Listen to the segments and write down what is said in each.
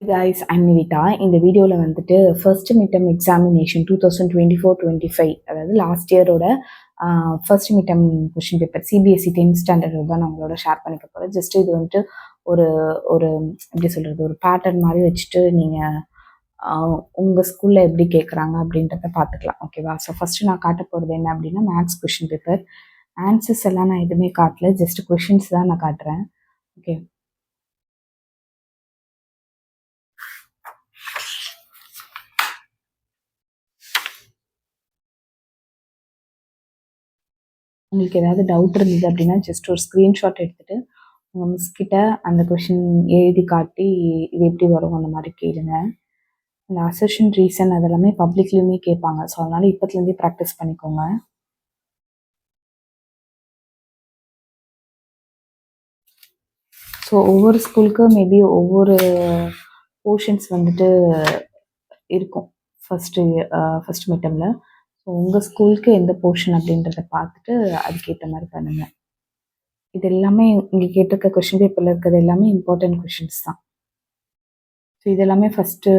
Hey guys, I'm Nivita. இந்த வீடியோவில் வந்துட்டு ஃபர்ஸ்ட் மிட்டம் எக்ஸாமினேஷன் 2024-25 அதாவது லாஸ்ட் இயரோட first midterm question paper CBSE 10th standard தான் நான் உங்களோட ஷேர் பண்ணிக்க போகிறேன். ஜஸ்ட் இது வந்துட்டு ஒரு ஒரு எப்படி சொல்கிறது, ஒரு பேட்டர்ன் மாதிரி வச்சுட்டு நீங்கள் உங்கள் ஸ்கூலில் எப்படி கேட்குறாங்க அப்படின்றத பார்த்துக்கலாம். ஓகேவா? ஸோ ஃபஸ்ட்டு நான் காட்ட போகிறது என்ன அப்படின்னா மேக்ஸ் கொஷின் பேப்பர். ஆன்சர்ஸ் எல்லாம் நான் எதுவுமே காட்டல, ஜஸ்ட் கொஷின்ஸ் தான் நான் காட்டுறேன். ஓகே, உங்களுக்கு ஏதாவது டவுட் இருந்தது அப்படின்னா ஜஸ்ட் ஒரு ஸ்க்ரீன்ஷாட் எடுத்துகிட்டு உங்கள் மிஸ் கிட்ட அந்த கொஷின் எழுதி காட்டி இது எப்படி வரும் அந்த மாதிரி கேளுங்க. இந்த அசர்ஷன் ரீசன் அதெல்லாமே பப்ளிக்லேயுமே கேட்பாங்க. ஸோ அதனால் இப்போத்துலேருந்தே ப்ராக்டிஸ் பண்ணிக்கோங்க. ஸோ ஒவ்வொரு ஸ்கூலுக்கும் மேபி ஒவ்வொரு போர்ஷன்ஸ் வந்துட்டு இருக்கும் ஃபஸ்ட் மிட்டமில். ஸோ உங்கள் ஸ்கூலுக்கு எந்த போர்ஷன் அப்படின்றத பார்த்துட்டு அதுக்கேற்ற மாதிரி பண்ணுங்கள். இது எல்லாமே இங்கே கேட்டிருக்க கொஷின் பேப்பரில் இருக்கிறது எல்லாமே இம்பார்ட்டன்ட் கொஷின்ஸ் தான். ஸோ இதெல்லாமே ஃபஸ்ட்டு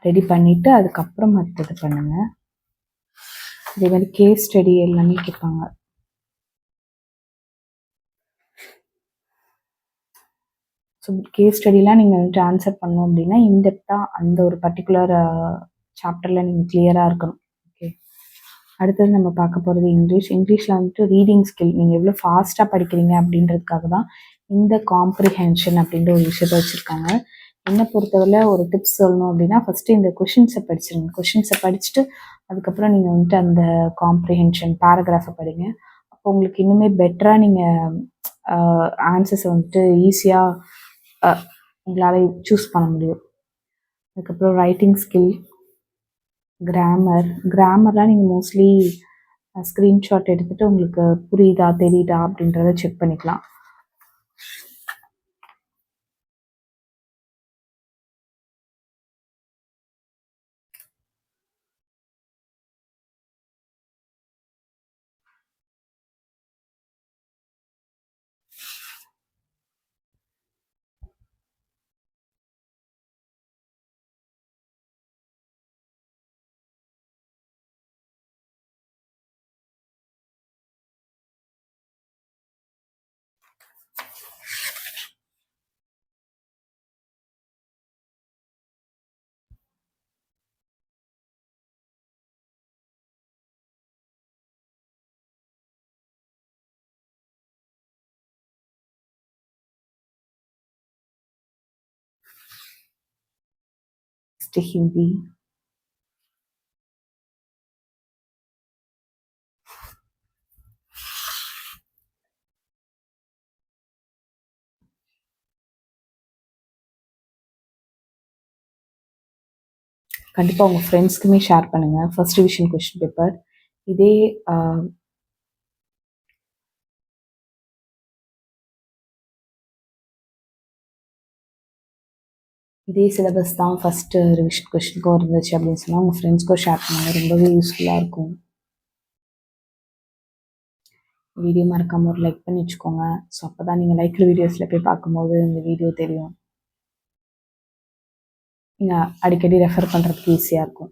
ரெடி பண்ணிவிட்டு அதுக்கப்புறம் மற்றது பண்ணுங்கள். இதே மாதிரி கேஸ் ஸ்டடி எல்லாமே கேட்பாங்க. ஸோ கேஸ் ஸ்டடிலாம் நீங்கள் வந்துட்டு ஆன்சர் பண்ணோம் அப்படின்னா இன்டெப்த்தாக அந்த ஒரு பர்டிகுலர் சாப்டரில் நீங்கள் கிளியராக இருக்கணும். ஓகே, அடுத்தது நம்ம பார்க்க போகிறது இங்கிலீஷில் வந்துட்டு ரீடிங் ஸ்கில் நீங்கள் எவ்வளோ ஃபாஸ்ட்டாக படிக்கிறீங்க அப்படின்றதுக்காக தான் இந்த காம்ப்ரிஹென்ஷன் அப்படின்ற ஒரு விஷயத்தை வச்சுருக்காங்க. என்னை பொறுத்தவரை ஒரு டிப்ஸ் சொல்லணும் அப்படின்னா ஃபஸ்ட்டு இந்த கொஷின்ஸை படிச்சிருங்க. கொஷின்ஸை படிச்சுட்டு அதுக்கப்புறம் நீங்கள் வந்துட்டு அந்த காம்ப்ரிஹென்ஷன் பேராகிராஃபை படிங்க. அப்போ உங்களுக்கு இன்னுமே பெட்டராக நீங்கள் ஆன்சர்ஸை வந்துட்டு ஈஸியாக உங்களால் சூஸ் பண்ண முடியும். அதுக்கப்புறம் ரைட்டிங் ஸ்கில், கிராமர்லாம் நீங்கள் மோஸ்ட்லி ஸ்க்ரீன்ஷாட் எடுத்துகிட்டு உங்களுக்கு புரியுதா தெரியுதா அப்படின்றத செக் பண்ணிக்கலாம். ஹிந்தி, கண்டிப்பாக உங்கள் ஃப்ரெண்ட்ஸ்க்குமே ஷேர் பண்ணுங்கள். ஃபர்ஸ்ட் டிவிஷன் கொஷின் பேப்பர் இதே இதே சிலபஸ் தான் ஃபஸ்ட்டு ரிவிஷன் கொஷினுக்கும் இருந்துச்சு அப்படின்னு சொன்னால் உங்கள் ஃப்ரெண்ட்ஸ்க்கும் ஷேர் பண்ணுங்கள். ரொம்பவே யூஸ்ஃபுல்லாக இருக்கும். வீடியோ மறக்காமல் ஒரு லைக் பண்ணி வச்சுக்கோங்க. ஸோ அப்போ தான் நீங்கள் லைக்டு வீடியோஸில் போய் பார்க்கும்போது இந்த வீடியோ தெரியும். நீங்கள் அடிக்கடி ரெஃபர் பண்ணுறதுக்கு ஈஸியாக இருக்கும்.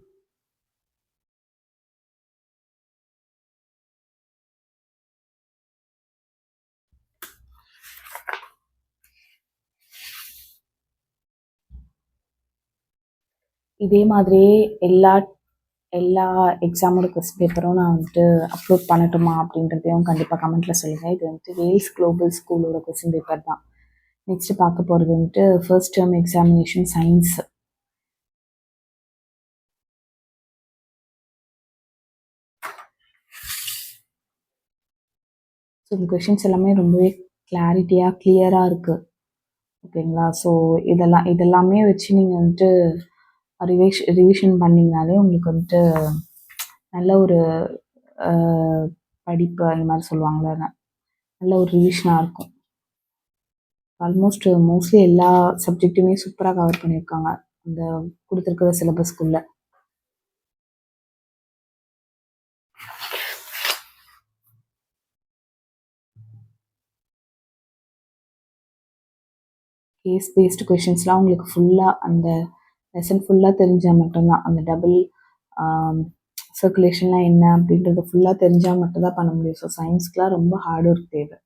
இதே மாதிரியே எல்லா எல்லா எக்ஸாமோட கொஸ்டின் பேப்பரும் நான் வந்துட்டு அப்லோட் பண்ணட்டுமா அப்படின்றதையும் கண்டிப்பாக கமெண்ட்டில் சொல்லுங்கள். இது வந்துட்டு வேல்ஸ் குளோபல் ஸ்கூலோட கொஸ்டின் பேப்பர் தான். நெக்ஸ்ட்டு பார்க்க போகிறது வந்துட்டு first term examination science. So இந்த கொஷின்ஸ் எல்லாமே ரொம்பவே கிளாரிட்டியாக கிளியராக இருக்குது. ஓகேங்களா? ஸோ இதெல்லாமே வச்சு நீங்கள் வந்துட்டு ரிவிஷன் பண்ணிங்கனாலே உங்களுக்கு வந்துட்டு நல்ல ஒரு படிப்பு அந்த மாதிரி சொல்லுவாங்கள்ல, நல்ல ஒரு ரிவிஷனாக இருக்கும். மோஸ்ட்லி எல்லா சப்ஜெக்ட்டுமே சூப்பராக கவர் பண்ணியிருக்காங்க அந்த கொடுத்துருக்கிற சிலபஸ்க்குள்ளே. கேஸ் பேஸ்டு கொஷின்ஸ்லாம் உங்களுக்கு ஃபுல்லாக அந்த லெசன் ஃபுல்லாக தெரிஞ்சால் மட்டும்தான், அந்த டபுள் சர்க்குலேஷன்லாம் என்ன அப்படின்றது ஃபுல்லாக தெரிஞ்சால் மட்டும்தான் பண்ண முடியும். ஸோ சயின்ஸ்க்குலாம் ரொம்ப ஹார்ட் ஒர்க் தேவை.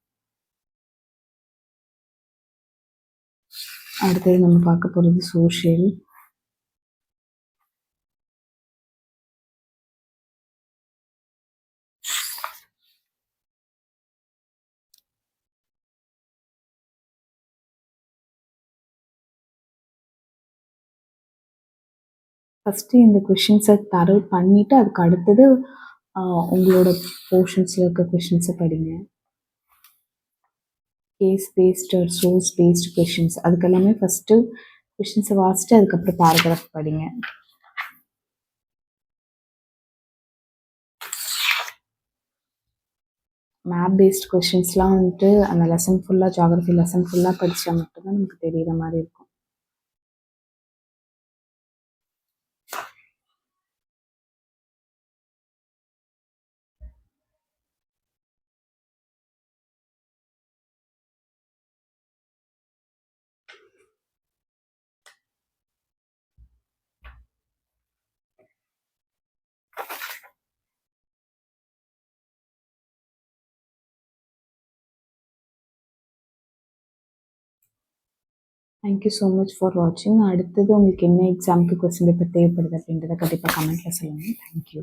அடுத்தது நம்ம பார்க்க போகிறது சோஷியல். ஃபஸ்ட்டு இந்த கொஷின்ஸை தரவு பண்ணிவிட்டு அதுக்கு அடுத்தது உங்களோட போர்ஷன்ஸில் இருக்க கொஷின்ஸை படிங்க. Case based source based questions அதுக்கெல்லாமே ஃபஸ்ட்டு கொஷின்ஸை வாசிட்டு அதுக்கப்புறம் பேராகிராஃப் படிங்க. மேப் பேஸ்ட் கொஷின்ஸ்லாம் வந்துட்டு அந்த லெசன் ஃபுல்லாக ஜியாகிரஃபி லெசன் ஃபுல்லாக படித்தா மட்டும்தான் நமக்கு தெரிகிற மாதிரி இருக்கும். தேங்க்யூ ஸோ மச் ஃபார் வாட்சிங். அடுத்தது உங்களுக்கு என்ன எக்ஸாமுக்கு கொஸ்டின் பேப்பர் தேவைப்படுது அப்படின்றத கண்டிப்பாக கமெண்ட்டில் சொல்லுங்கள். தேங்க்யூ.